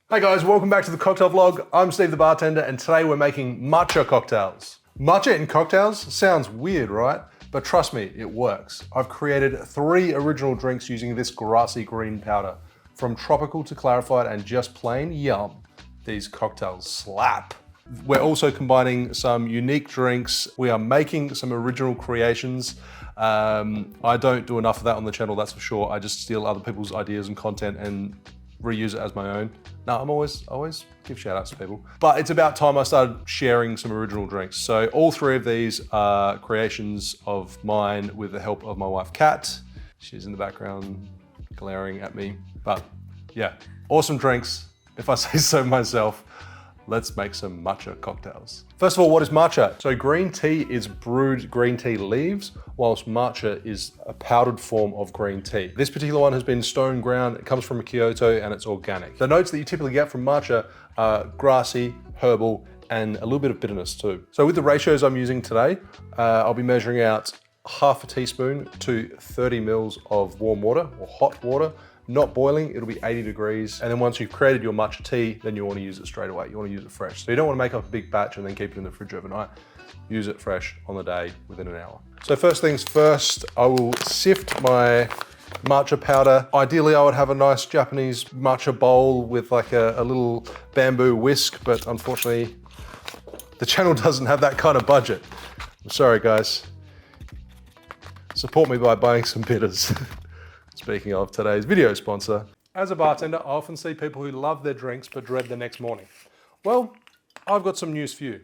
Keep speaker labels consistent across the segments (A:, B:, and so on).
A: Hey guys, welcome back to the cocktail vlog. I'm Steve the bartender and today we're making matcha cocktails. Matcha in cocktails sounds weird, right? But trust me, it works. I've created 3 original drinks using this grassy green powder. From tropical to clarified and just plain, yum. These cocktails slap. We're also combining some unique drinks. We are making some original creations. I don't do enough of that on the channel, that's for sure. I just steal other people's ideas and content and reuse it as my own. No, I'm always give shout outs to people. But it's about time I started sharing some original drinks. So all 3 of these are creations of mine with the help of my wife, Kat. She's in the background glaring at me. But yeah, awesome drinks. If I say so myself, let's make some matcha cocktails. First of all, what is matcha? So green tea is brewed green tea leaves, whilst matcha is a powdered form of green tea. This particular one has been stone ground, it comes from Kyoto and it's organic. The notes that you typically get from matcha are grassy, herbal, and a little bit of bitterness too. So with the ratios I'm using today, I'll be measuring out half a teaspoon to 30 mils of warm water or hot water. Not boiling, it'll be 80 degrees. And then once you've created your matcha tea, then you want to use it straight away. You want to use it fresh. So you don't want to make up a big batch and then keep it in the fridge overnight. Use it fresh on the day within an hour. So first things first, I will sift my matcha powder. Ideally, I would have a nice Japanese matcha bowl with like a little bamboo whisk, but unfortunately, the channel doesn't have that kind of budget. I'm sorry, guys. Support me by buying some bitters. Speaking of today's video sponsor. As a bartender, I often see people who love their drinks but dread the next morning. Well, I've got some news for you.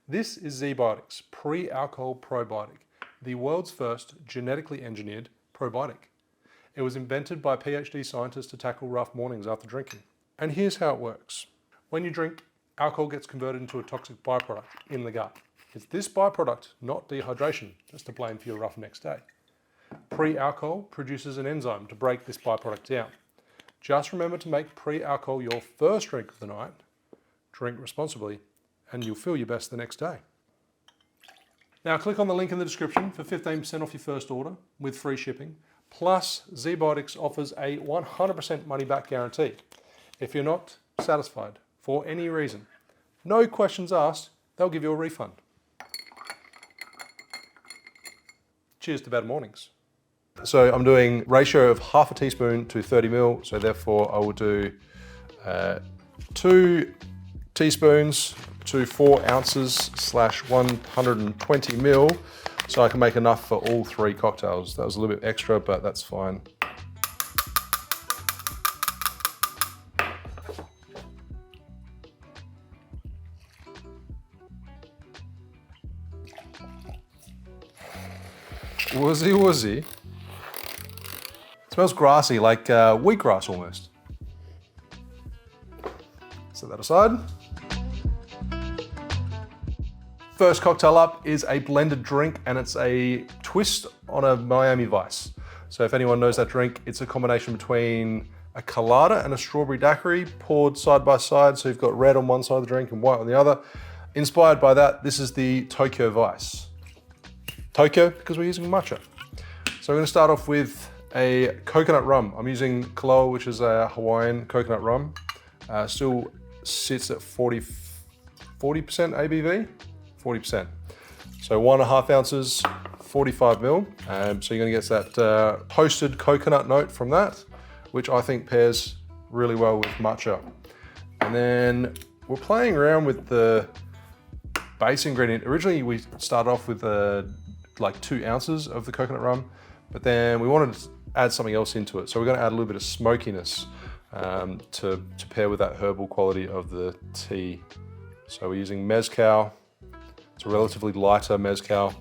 A: This is ZBiotics Pre-Alcohol Probiotic, the world's first genetically engineered probiotic. It was invented by PhD scientists to tackle rough mornings after drinking. And here's how it works. When you drink, alcohol gets converted into a toxic byproduct in the gut. It's this byproduct, not dehydration, that's to blame for your rough next day. Pre-alcohol produces an enzyme to break this byproduct down. Just remember to make pre-alcohol your first drink of the night, drink responsibly, and you'll feel your best the next day. Now click on the link in the description for 15% off your first order with free shipping. Plus, ZBiotics offers a 100% money back guarantee. If you're not satisfied for any reason, no questions asked, they'll give you a refund. Cheers to better mornings. So I'm doing ratio of half a teaspoon to 30 mil. So therefore I will do 2 teaspoons to 4 ounces / 120 mil. So I can make enough for all 3 cocktails. That was a little bit extra, but that's fine. Woozy woozy. Smells grassy, like wheatgrass almost. Set that aside. First cocktail up is a blended drink and it's a twist on a Miami Vice. So if anyone knows that drink, it's a combination between a colada and a strawberry daiquiri poured side by side. So you've got red on one side of the drink and white on the other. Inspired by that, this is the Tokyo Vice. Tokyo, because we're using matcha. So we're gonna start off with a coconut rum. I'm using Kaloa, which is a Hawaiian coconut rum. Still sits at 40% ABV, 40%. So 1.5 ounces, 45 mil. So you're gonna get that toasted coconut note from that, which I think pairs really well with matcha. And then we're playing around with the base ingredient. Originally we started off with like 2 ounces of the coconut rum, but then we wanted to add something else into it. So we're gonna add a little bit of smokiness to pair with that herbal quality of the tea. So we're using mezcal. It's a relatively lighter mezcal.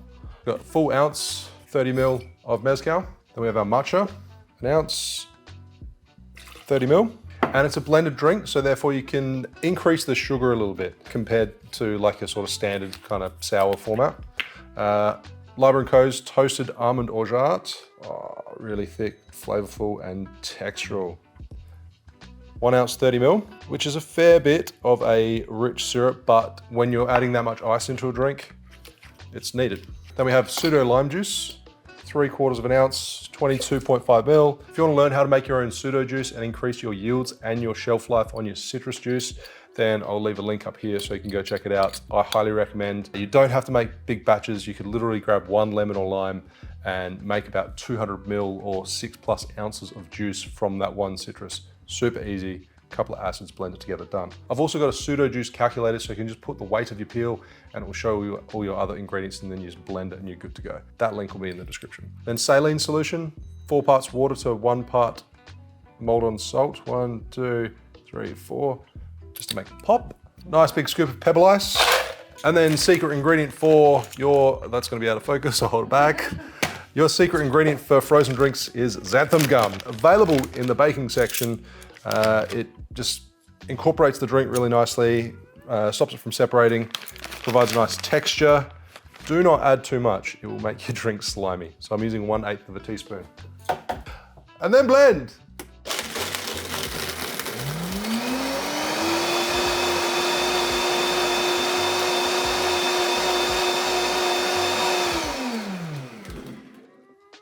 A: We've got full ounce, 30 mil of mezcal. Then we have our matcha, an ounce, 30 mil. And it's a blended drink, so therefore you can increase the sugar a little bit compared to like a sort of standard kind of sour format. Liber & Co.'s toasted almond orgeat. Oh, really thick, flavorful, and textural. 1 ounce, 30 mil, which is a fair bit of a rich syrup, but when you're adding that much ice into a drink, it's needed. Then we have pseudo lime juice, 3/4 of an ounce, 22.5 ml. If you want to learn how to make your own pseudo juice and increase your yields and your shelf life on your citrus juice, then I'll leave a link up here so you can go check it out. I highly recommend. You don't have to make big batches. You could literally grab 1 lemon or lime and make about 200 ml or 6+ ounces of juice from that one citrus. Super easy. Couple of acids blended together, done. I've also got a pseudo juice calculator, so you can just put the weight of your peel and it will show you all your other ingredients, and then you just blend it and you're good to go. That link will be in the description. Then saline solution, 4 parts water to 1 part Maldon salt. 1, 2, 3, 4, just to make it pop. Nice big scoop of pebble ice. And then secret ingredient for your, that's gonna be out of focus, so hold it back. Your secret ingredient for frozen drinks is xanthan gum. Available in the baking section. It just incorporates the drink really nicely, stops it from separating, provides a nice texture. Do not add too much, it will make your drink slimy. So I'm using 1/8 of a teaspoon. And then blend.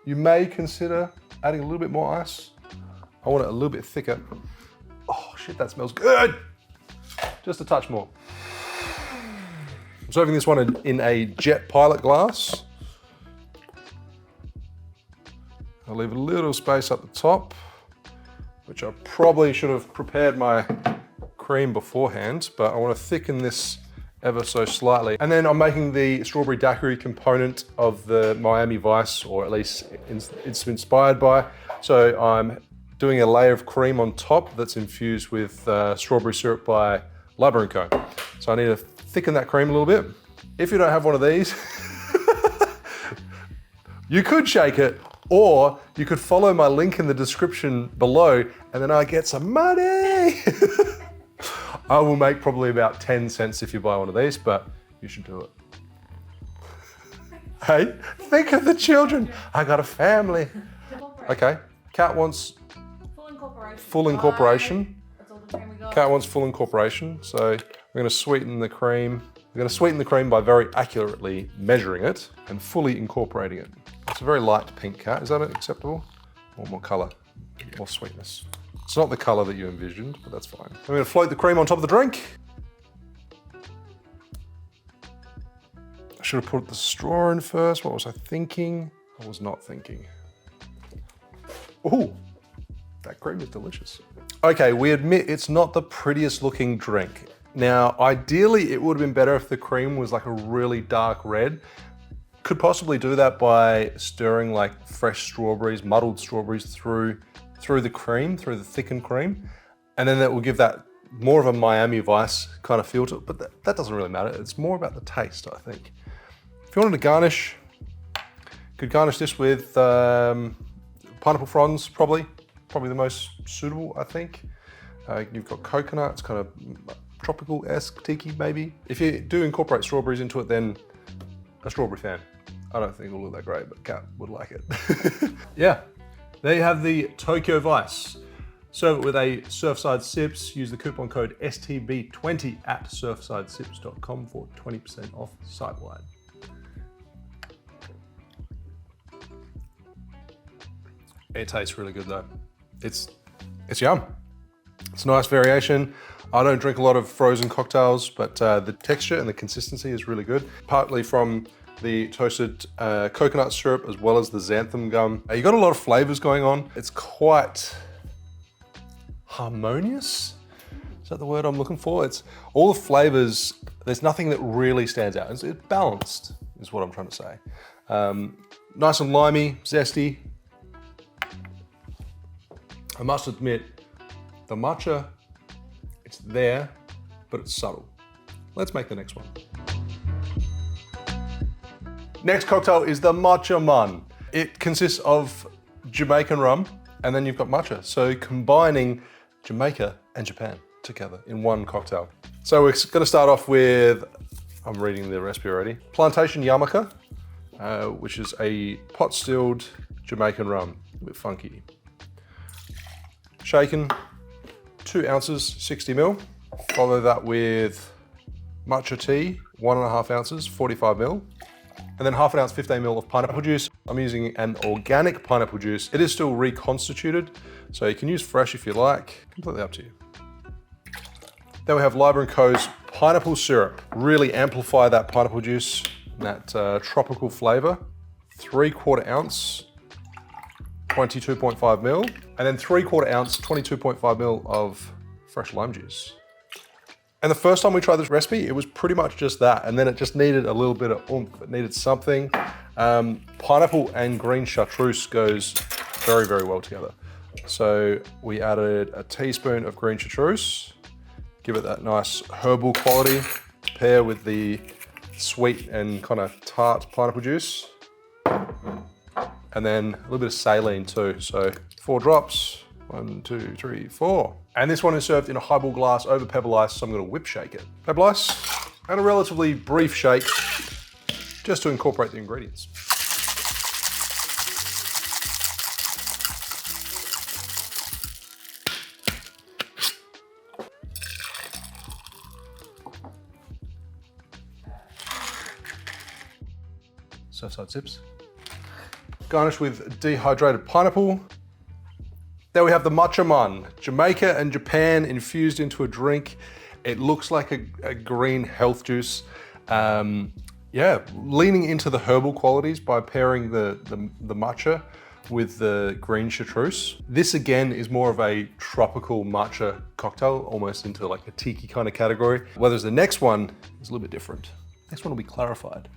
A: You may consider adding a little bit more ice. I want it a little bit thicker. Oh shit, that smells good. Just a touch more. I'm serving this one in a jet pilot glass. I'll leave a little space up the top, which I probably should have prepared my cream beforehand, but I want to thicken this ever so slightly. And then I'm making the strawberry daiquiri component of the Miami Vice, or at least it's inspired by. So I'm doing a layer of cream on top that's infused with strawberry syrup by Library & Co. So I need to thicken that cream a little bit. If you don't have one of these, you could shake it, or you could follow my link in the description below, and then I get some money. I will make probably about 10 cents if you buy one of these, but you should do it. Hey, think of the children. I got a family. Okay, Kat wants full incorporation.
B: That's all the cream we got.
A: Kat wants full incorporation, so we're gonna sweeten the cream. We're gonna sweeten the cream by very accurately measuring it and fully incorporating it. It's a very light pink, Kat. Is that acceptable? Or more color, more sweetness. It's not the color that you envisioned, but that's fine. I'm gonna float the cream on top of the drink. I should have put the straw in first. What was I thinking? I was not thinking. Ooh, that cream is delicious. Okay, we admit it's not the prettiest looking drink. Now, ideally, it would have been better if the cream was like a really dark red. Could possibly do that by stirring like fresh strawberries, muddled strawberries through the cream, through the thickened cream. And then that will give that more of a Miami Vice kind of feel to it, but that doesn't really matter. It's more about the taste, I think. If you wanted to garnish, you could garnish this with pineapple fronds, probably the most suitable, I think. You've got coconut, it's kind of tropical-esque, tiki maybe. If you do incorporate strawberries into it, then a strawberry fan. I don't think it'll look that great, but Kat would like it. Yeah, there you have the Tokyo Vice. Serve it with a Surfside Sips. Use the coupon code STB20 at surfsidesips.com for 20% off site-wide. It tastes really good though. It's yum. It's a nice variation. I don't drink a lot of frozen cocktails, but the texture and the consistency is really good. Partly from the toasted coconut syrup as well as the xanthan gum. You got a lot of flavors going on. It's quite harmonious. Is that the word I'm looking for? It's all the flavors. There's nothing that really stands out. It's balanced, is what I'm trying to say. Nice and limey, zesty. I must admit, the matcha, it's there, but it's subtle. Let's make the next one. Next cocktail is the Matcha Mon. It consists of Jamaican rum, and then you've got matcha. So combining Jamaica and Japan together in one cocktail. So we're gonna start off with, I'm reading the recipe already, Plantation Yamaka, which is a pot stilled Jamaican rum, a bit funky. Shaken, 2 ounces, 60 ml. Follow that with matcha tea, 1.5 ounces, 45 ml. And then 1/2 ounce, 15 ml of pineapple juice. I'm using an organic pineapple juice. It is still reconstituted, so you can use fresh if you like, completely up to you. Then we have Liber & Co.'s pineapple syrup. Really amplify that pineapple juice, that tropical flavor. 3/4 ounce, 22.5 ml, and then 3/4 ounce, 22.5 ml of fresh lime juice. And the first time we tried this recipe, it was pretty much just that, and then it just needed a little bit of oomph. It needed something. Pineapple and green chartreuse goes very, very well together. So we added a teaspoon of green chartreuse, give it that nice herbal quality, pair with the sweet and kind of tart pineapple juice, and then a little bit of saline too. So 4 drops, 1, 2, 3, 4. And this one is served in a highball glass over pebble ice, so I'm gonna whip shake it. Pebble ice, and a relatively brief shake, just to incorporate the ingredients. Surfside sips. Garnish with dehydrated pineapple. There we have the Matcha Mon, Jamaica and Japan infused into a drink. It looks like a green health juice. Yeah, leaning into the herbal qualities by pairing the matcha with the green chartreuse. This again is more of a tropical matcha cocktail, almost into like a tiki kind of category. Whereas the next one is a little bit different. Next one will be clarified.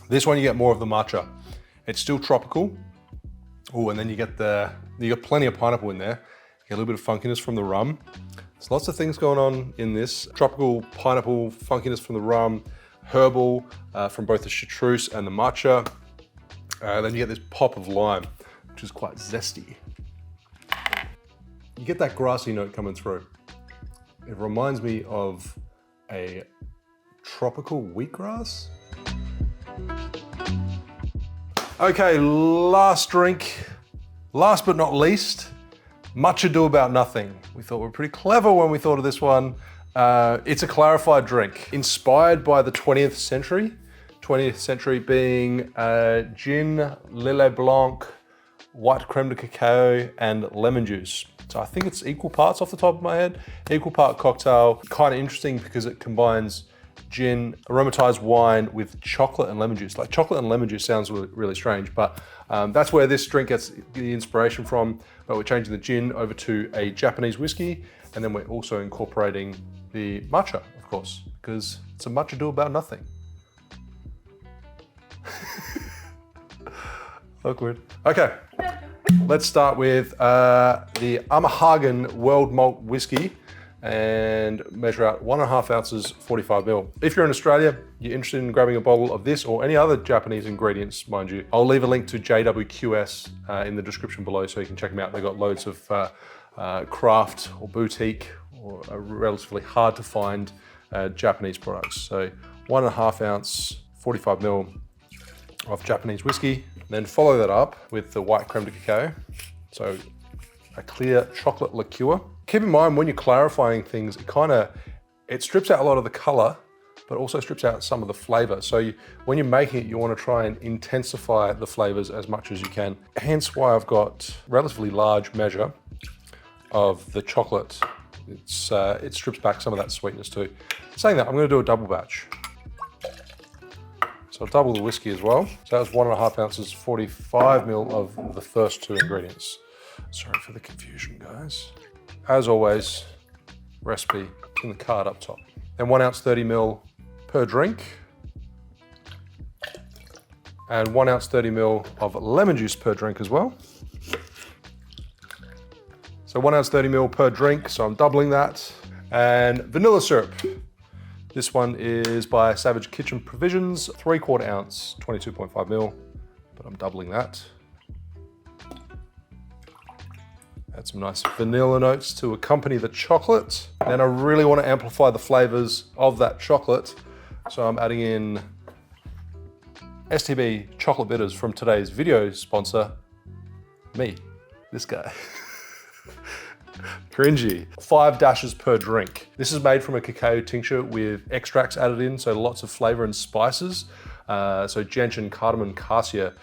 A: This one you get more of the matcha. It's still tropical. Oh, and then you get plenty of pineapple in there. You get a little bit of funkiness from the rum. There's lots of things going on in this. Tropical pineapple, funkiness from the rum, herbal from both the chartreuse and the matcha. Then you get this pop of lime, which is quite zesty. You get that grassy note coming through. It reminds me of a tropical wheatgrass. Okay, last drink. Last but not least, Matcha Do About Nothing. We thought we were pretty clever when we thought of this one. It's a clarified drink inspired by the 20th century. 20th century being gin, lillet blanc, white creme de cacao, and lemon juice. So I think it's equal parts off the top of my head. Equal part cocktail. Kind of interesting because it combines gin, aromatized wine with chocolate and lemon juice. Like chocolate and lemon juice sounds really, really strange, but that's where this drink gets the inspiration from. But we're changing the gin over to a Japanese whiskey, and then we're also incorporating the matcha, of course, because it's a matcha do about nothing. Awkward. Okay, let's start with the Amahagen World Malt Whiskey and measure out 1.5 ounces, 45 ml. If you're in Australia, you're interested in grabbing a bottle of this or any other Japanese ingredients, mind you, I'll leave a link to JWQS in the description below so you can check them out. They've got loads of craft or boutique or relatively hard to find Japanese products. So 1.5 ounce, 45 ml of Japanese whiskey. Then follow that up with the white creme de cacao. So a clear chocolate liqueur. Keep in mind when you're clarifying things, it strips out a lot of the color, but also strips out some of the flavor. So when you're making it, you want to try and intensify the flavors as much as you can. Hence why I've got a relatively large measure of the chocolate. It strips back some of that sweetness too. Saying that, I'm going to do a double batch. So I'll double the whiskey as well. So that was 1.5 ounces, 45 ml of the first two ingredients. Sorry for the confusion, guys. As always, recipe in the card up top. Then 1 ounce, 30 ml per drink. And 1 ounce, 30 ml of lemon juice per drink as well. So 1 ounce, 30 ml per drink, so I'm doubling that. And vanilla syrup. This one is by Savage Kitchen Provisions, 3/4 ounce, 22.5 ml, but I'm doubling that. Add some nice vanilla notes to accompany the chocolate. Then I really want to amplify the flavors of that chocolate. So I'm adding in STB chocolate bitters from today's video sponsor, me, this guy. Cringy. 5 dashes per drink. This is made from a cacao tincture with extracts added in, so lots of flavor and spices. So gentian, cardamom, cassia.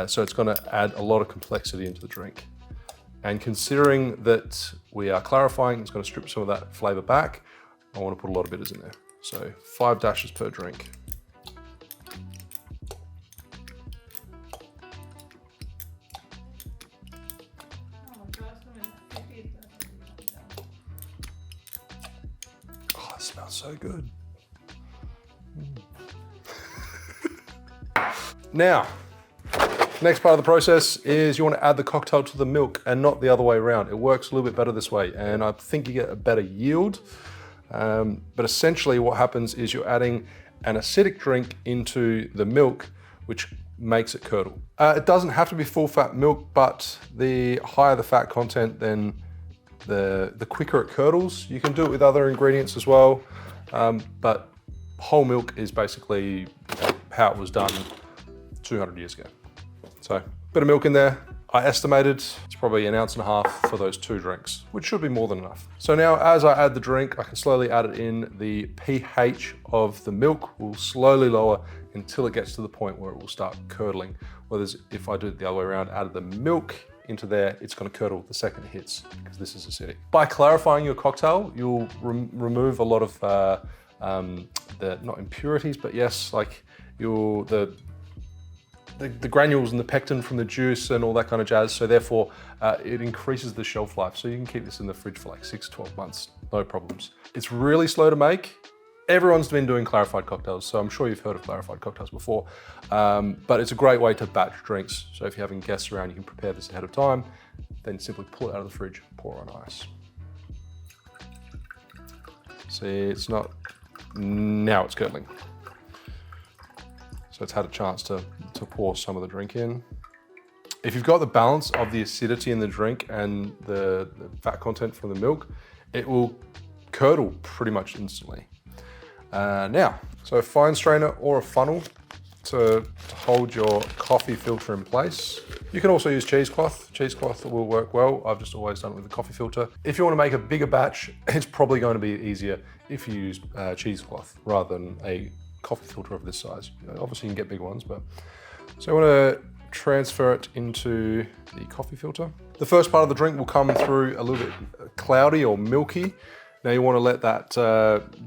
A: So it's going to add a lot of complexity into the drink. And considering that we are clarifying, it's going to strip some of that flavor back. I want to put a lot of bitters in there. So 5 dashes per drink. Oh, it smells so good. Now, next part of the process is you want to add the cocktail to the milk and not the other way around. It works a little bit better this way, and I think you get a better yield. But essentially what happens is you're adding an acidic drink into the milk, which makes it curdle. It doesn't have to be full fat milk, but the higher the fat content, then the quicker it curdles. You can do it with other ingredients as well, but whole milk is basically how it was done 200 years ago. So a bit of milk in there. I estimated it's probably 1.5 ounces for those 2 drinks, which should be more than enough. So now as I add the drink, I can slowly add it in. The pH of the milk will slowly lower until it gets to the point where it will start curdling. Whereas if I do it the other way around, add the milk into there, it's going to curdle the second it hits, because this is acidic. By clarifying your cocktail, you'll remove a lot of the, not impurities, but yes, like the granules and the pectin from the juice and all that kind of jazz. So therefore, it increases the shelf life. So you can keep this in the fridge for like 6 to 12 months, no problems. It's really slow to make. Everyone's been doing clarified cocktails, so I'm sure you've heard of clarified cocktails before. But it's a great way to batch drinks. So if you're having guests around, you can prepare this ahead of time, then simply pull it out of the fridge, pour on ice. See, it's not, now it's curdling. So it's had a chance to pour some of the drink in. If you've got the balance of the acidity in the drink and the fat content from the milk, it will curdle pretty much instantly. Now, so a fine strainer or a funnel to hold your coffee filter in place. You can also use cheesecloth. Cheesecloth will work well. I've just always done it with a coffee filter. If you want to make a bigger batch, it's probably going to be easier if you use cheesecloth rather than a coffee filter of this size. Obviously you can get big ones, but so I want to transfer it into the coffee filter. The first part of the drink will come through a little bit cloudy or milky. Now you want to let that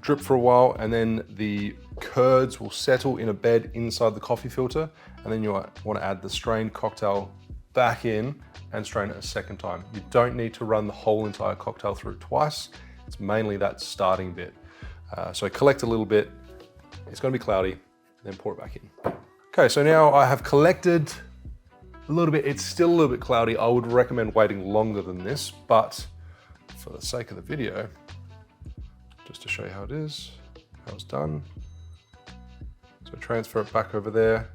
A: drip for a while, and then the curds will settle in a bed inside the coffee filter, and then you want to add the strained cocktail back in and strain it a second time. You don't need to run the whole entire cocktail through twice. It's mainly that starting bit. So collect a little bit. It's going to be cloudy, then pour it back in. Okay, so now I have collected a little bit. It's still a little bit cloudy. I would recommend waiting longer than this, but for the sake of the video, just to show you how it is, how it's done. So transfer it back over there.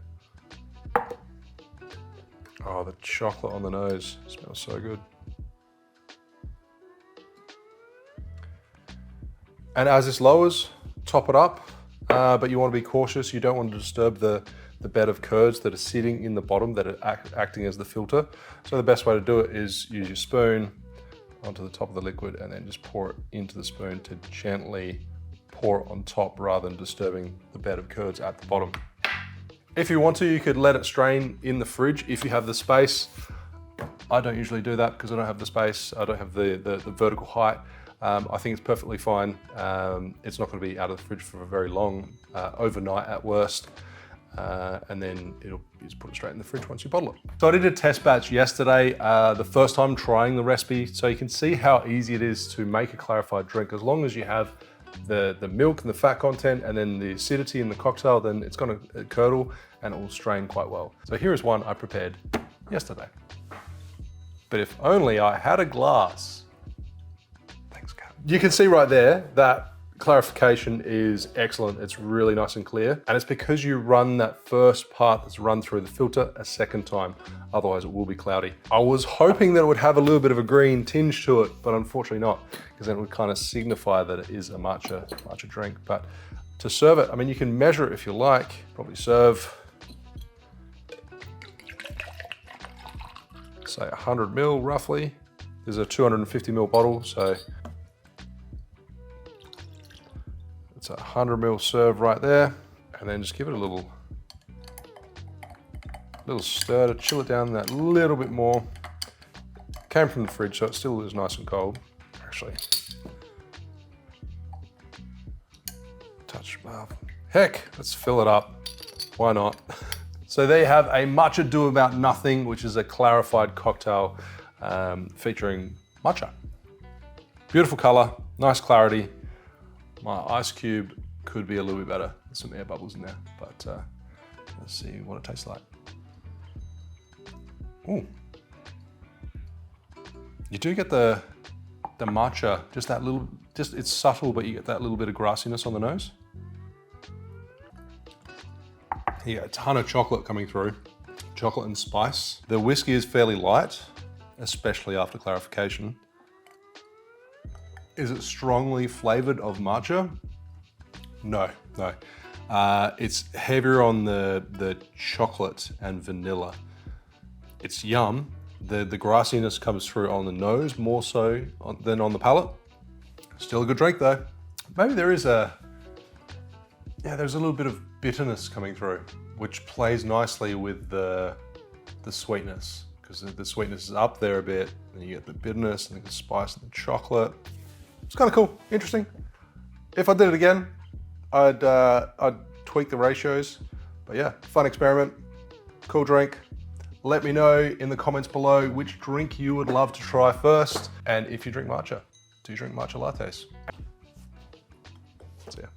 A: Oh, the chocolate on the nose smells so good. And as this lowers, top it up. But you want to be cautious. You don't want to disturb the bed of curds that are sitting in the bottom that are acting as the filter. So the best way to do it is use your spoon onto the top of the liquid and then just pour it into the spoon to gently pour it on top rather than disturbing the bed of curds at the bottom. If you want to, you could let it strain in the fridge if you have the space. I don't usually do that because I don't have the space. I don't have the vertical height. I think it's perfectly fine. It's not going to be out of the fridge for very long, overnight at worst, and then you just put it straight in the fridge once you bottle it. So I did a test batch yesterday, the first time trying the recipe, so you can see how easy it is to make a clarified drink. As long as you have the milk and the fat content and then the acidity in the cocktail, then it's going to curdle and it will strain quite well. So here is one I prepared yesterday. But if only I had a glass. You can see right there that clarification is excellent. It's really nice and clear. And it's because you run that first part that's run through the filter a second time. Otherwise it will be cloudy. I was hoping that it would have a little bit of a green tinge to it, but unfortunately not, because then it would kind of signify that it is a matcha drink. But to serve it, I mean, you can measure it if you like. Probably serve, say 100 ml roughly. There's a 250 ml bottle, so it's a 100 ml serve right there, and then just give it a little Little stir to chill it down that little bit more. Came from the fridge, so it still is nice and cold, actually. Touch above. Heck, let's fill it up. Why not? So there you have a matcha do about nothing, which is a clarified cocktail featuring matcha. Beautiful color, nice clarity. My ice cube could be a little bit better. There's some air bubbles in there, but let's see what it tastes like. Ooh. You do get the matcha, just that little, it's subtle, but you get that little bit of grassiness on the nose. You get a ton of chocolate coming through, chocolate and spice. The whiskey is fairly light, especially after clarification. Is it strongly flavored of matcha? No. It's heavier on the chocolate and vanilla. It's yum. The grassiness comes through on the nose more so than on the palate. Still a good drink though. Maybe there's a little bit of bitterness coming through, which plays nicely with the sweetness, because the sweetness is up there a bit, and you get the bitterness and the spice and the chocolate. It's kind of cool, interesting. If I did it again, I'd tweak the ratios, but yeah, fun experiment, cool drink. Let me know in the comments below which drink you would love to try first, and if you drink matcha, do you drink matcha lattes? See ya.